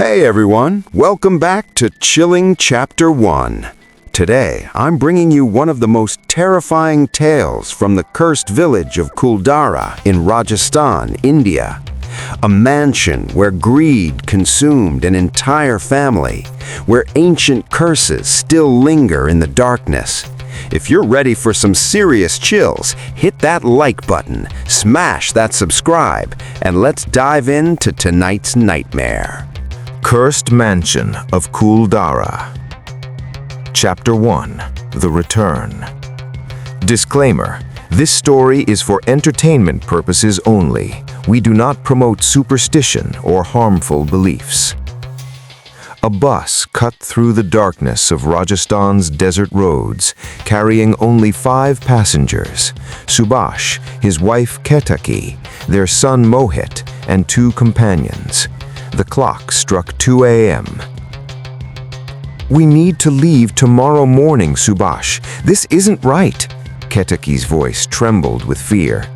Hey everyone, welcome back to Chilling Chapter 1. Today, I'm bringing you one of the most terrifying tales from the cursed village of Kuldhara in Rajasthan, India. A mansion where greed consumed an entire family, where ancient curses still linger in the darkness. If you're ready for some serious chills, hit that like button, smash that subscribe, and let's dive into tonight's nightmare. Cursed Mansion of Kuldhara. Chapter 1. The Return. Disclaimer: this story is for entertainment purposes only. We do not promote superstition or harmful beliefs. A bus cut through the darkness of Rajasthan's desert roads, carrying only 5 passengers: Subhash, his wife Ketaki, their son Mohit, and 2 companions. The clock struck 2 a.m. "We need to leave tomorrow morning, Subhash. This isn't right." Ketaki's voice trembled with fear.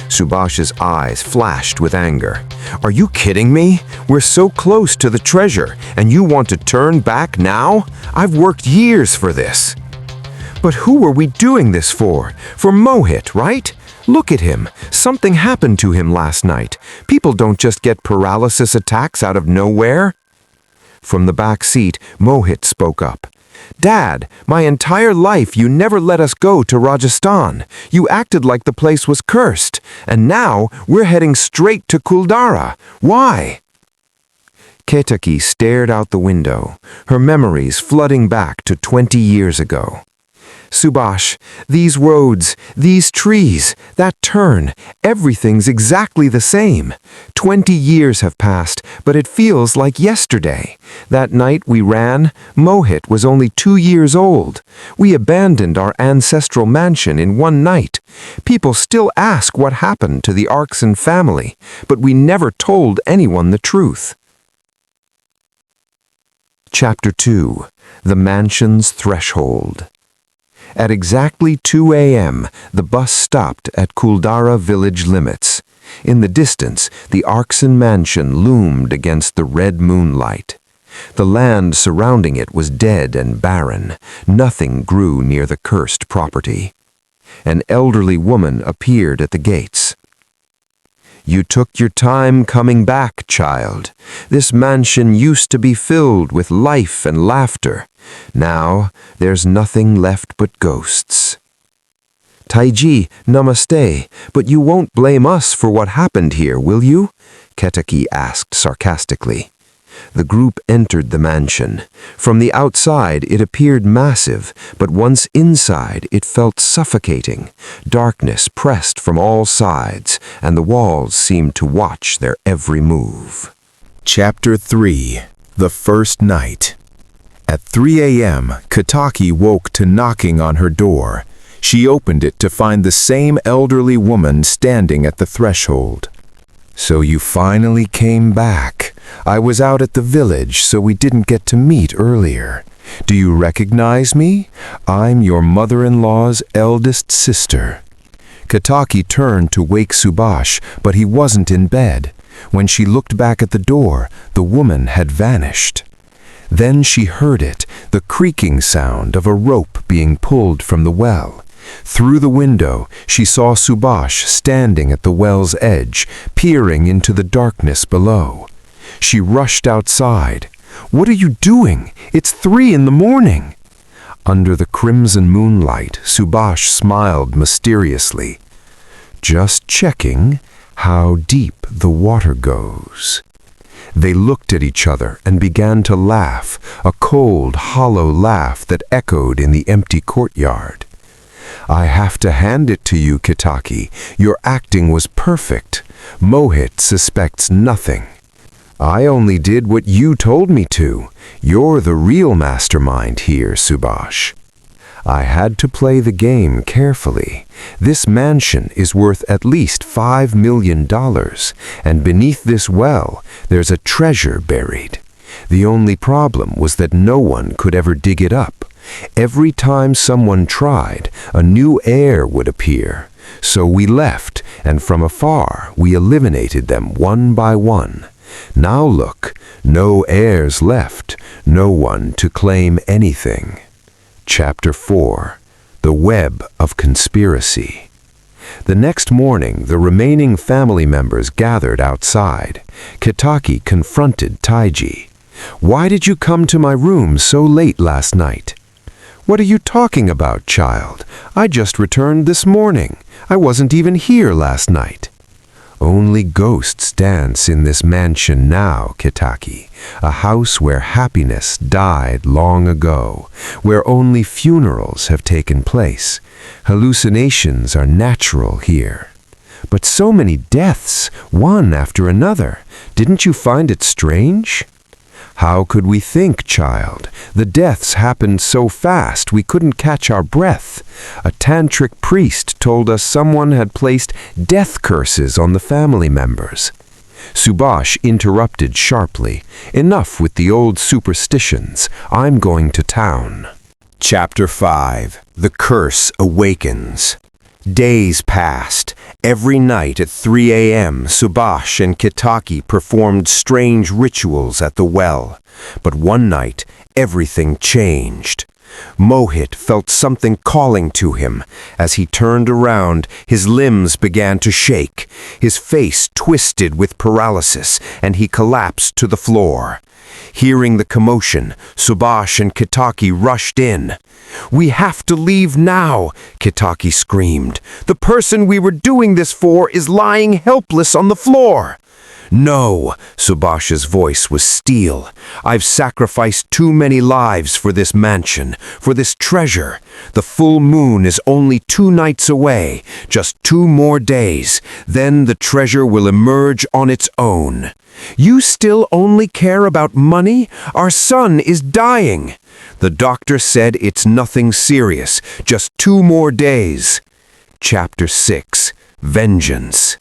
Subhash's eyes flashed with anger. "Are you kidding me? We're so close to the treasure, and you want to turn back now? I've worked years for this." "But who are we doing this for? For Mohit, right? Look at him. Something happened to him last night. People don't just get paralysis attacks out of nowhere." From the back seat, Mohit spoke up. "Dad, my entire life you never let us go to Rajasthan. You acted like the place was cursed, and now we're heading straight to Kuldhara. Why?" Ketaki stared out the window, her memories flooding back to 20 years ago. "Subhash, these roads, these trees, that turn, everything's exactly the same. 20 years have passed, but it feels like yesterday. That night we ran, Mohit was only 2 years old. We abandoned our ancestral mansion in one night. People still ask what happened to the Arkson family, but we never told anyone the truth." Chapter 2. The Mansion's Threshold. At exactly 2 a.m., the bus stopped at Kuldhara village limits. In the distance, the Arkson mansion loomed against the red moonlight. The land surrounding it was dead and barren. Nothing grew near the cursed property. An elderly woman appeared at the gates. "You took your time coming back, child. This mansion used to be filled with life and laughter. Now, there's nothing left but ghosts." "Taiji, namaste, but you won't blame us for what happened here, will you?" Ketaki asked sarcastically. The group entered the mansion. From the outside, it appeared massive, but once inside, it felt suffocating. Darkness pressed from all sides, and the walls seemed to watch their every move. Chapter 3. The First Night. At 3 a.m., Ketaki woke to knocking on her door. She opened it to find the same elderly woman standing at the threshold. "So you finally came back. I was out at the village, so we didn't get to meet earlier. Do you recognize me? I'm your mother-in-law's eldest sister." Ketaki turned to wake Subhash, but he wasn't in bed. When she looked back at the door, the woman had vanished. Then she heard it, the creaking sound of a rope being pulled from the well. Through the window, she saw Subhash standing at the well's edge, peering into the darkness below. She rushed outside. "What are you doing? It's 3 in the morning." Under the crimson moonlight, Subhash smiled mysteriously. "Just checking how deep the water goes." They looked at each other and began to laugh, a cold, hollow laugh that echoed in the empty courtyard. "I have to hand it to you, Ketaki. Your acting was perfect. Mohit suspects nothing." "I only did what you told me to. You're the real mastermind here, Subhash." "I had to play the game carefully. This mansion is worth at least $5 million, and beneath this well, there's a treasure buried. The only problem was that no one could ever dig it up. Every time someone tried, a new heir would appear. So we left, and from afar we eliminated them one by one. Now look, no heirs left, no one to claim anything. Chapter 4. The Web of Conspiracy. The next morning, the remaining family members gathered outside. Ketaki confronted Taiji. "Why did you come to my room so late last night?" "What are you talking about, child? I just returned this morning. I wasn't even here last night." "Only ghosts dance in this mansion now, Ketaki, a house where happiness died long ago, where only funerals have taken place. Hallucinations are natural here." "But so many deaths, one after another. Didn't you find it strange?" "How could we think, child? The deaths happened so fast we couldn't catch our breath. A tantric priest told us someone had placed death curses on the family members." Subhash interrupted sharply. "Enough with the old superstitions. I'm going to town." Chapter 5. The Curse Awakens. Days passed. Every night at 3 a.m., Subhash and Ketaki performed strange rituals at the well. But one night, everything changed. Mohit felt something calling to him. As he turned around, his limbs began to shake. His face twisted with paralysis, and he collapsed to the floor. Hearing the commotion, Subhash and Ketaki rushed in. "We have to leave now," Ketaki screamed. "The person we were doing this for is lying helpless on the floor." "No," Subhash's voice was steel. "I've sacrificed too many lives for this mansion, for this treasure. The full moon is only 2 nights away, just 2 more days. Then the treasure will emerge on its own." "You still only care about money? Our son is dying." "The doctor said it's nothing serious, just 2 more days." Chapter 6. Vengeance.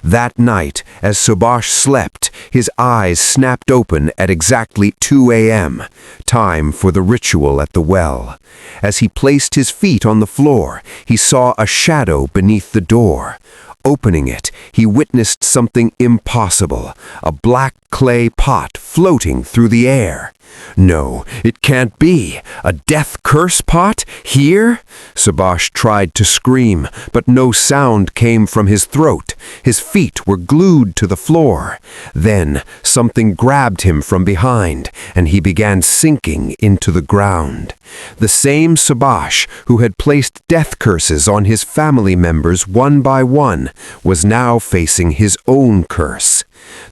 That night, as Subhash slept, his eyes snapped open at exactly 2 a.m., time for the ritual at the well. As he placed his feet on the floor, he saw a shadow beneath the door. Opening it, he witnessed something impossible, a black clay pot floating through the air. "No, it can't be. A death curse pot? Here?" Subhash tried to scream, but no sound came from his throat. His feet were glued to the floor. Then something grabbed him from behind, and he began sinking into the ground. The same Subhash who had placed death curses on his family members one by one was now facing his own curse.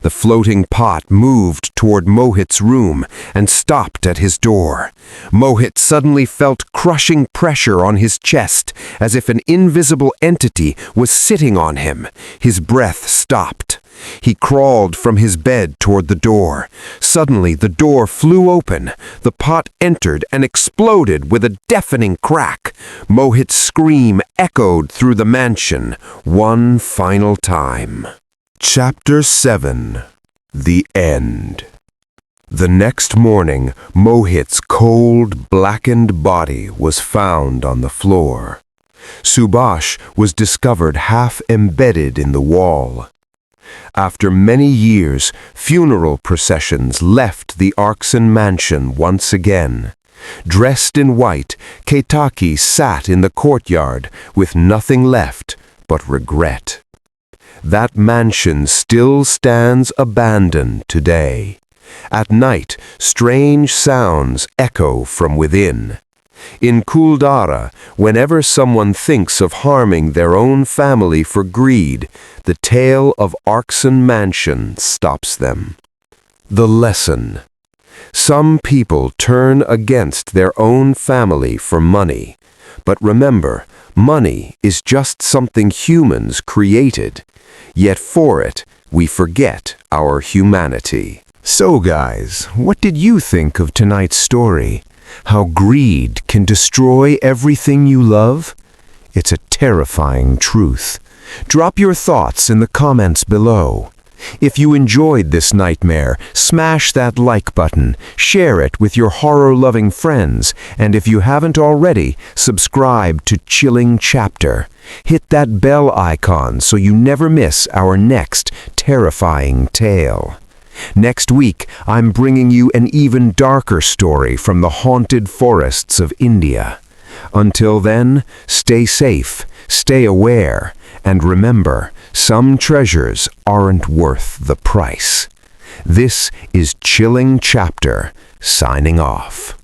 The floating pot moved toward Mohit's room and stopped at his door. Mohit suddenly felt crushing pressure on his chest, as if an invisible entity was sitting on him. His breath stopped. He crawled from his bed toward the door. Suddenly, the door flew open. The pot entered and exploded with a deafening crack. Mohit's scream echoed through the mansion one final time. Chapter 7. The End. The next morning, Mohit's cold, blackened body was found on the floor. Subhash was discovered half embedded in the wall. After many years, funeral processions left the Arkson mansion once again. Dressed in white, Ketaki sat in the courtyard with nothing left but regret. That mansion still stands abandoned today. At night, strange sounds echo from within. In Kuldhara, whenever someone thinks of harming their own family for greed, the tale of Arkson Mansion stops them. The lesson. Some people turn against their own family for money. But remember, money is just something humans created. Yet for it, we forget our humanity. So guys, what did you think of tonight's story? How greed can destroy everything you love? It's a terrifying truth. Drop your thoughts in the comments below. If you enjoyed this nightmare, smash that like button, share it with your horror-loving friends, and if you haven't already, subscribe to Chilling Chapter. Hit that bell icon so you never miss our next terrifying tale. Next week, I'm bringing you an even darker story from the haunted forests of India. Until then, stay safe, stay aware, and remember, some treasures aren't worth the price. This is Chilling Chapter, signing off.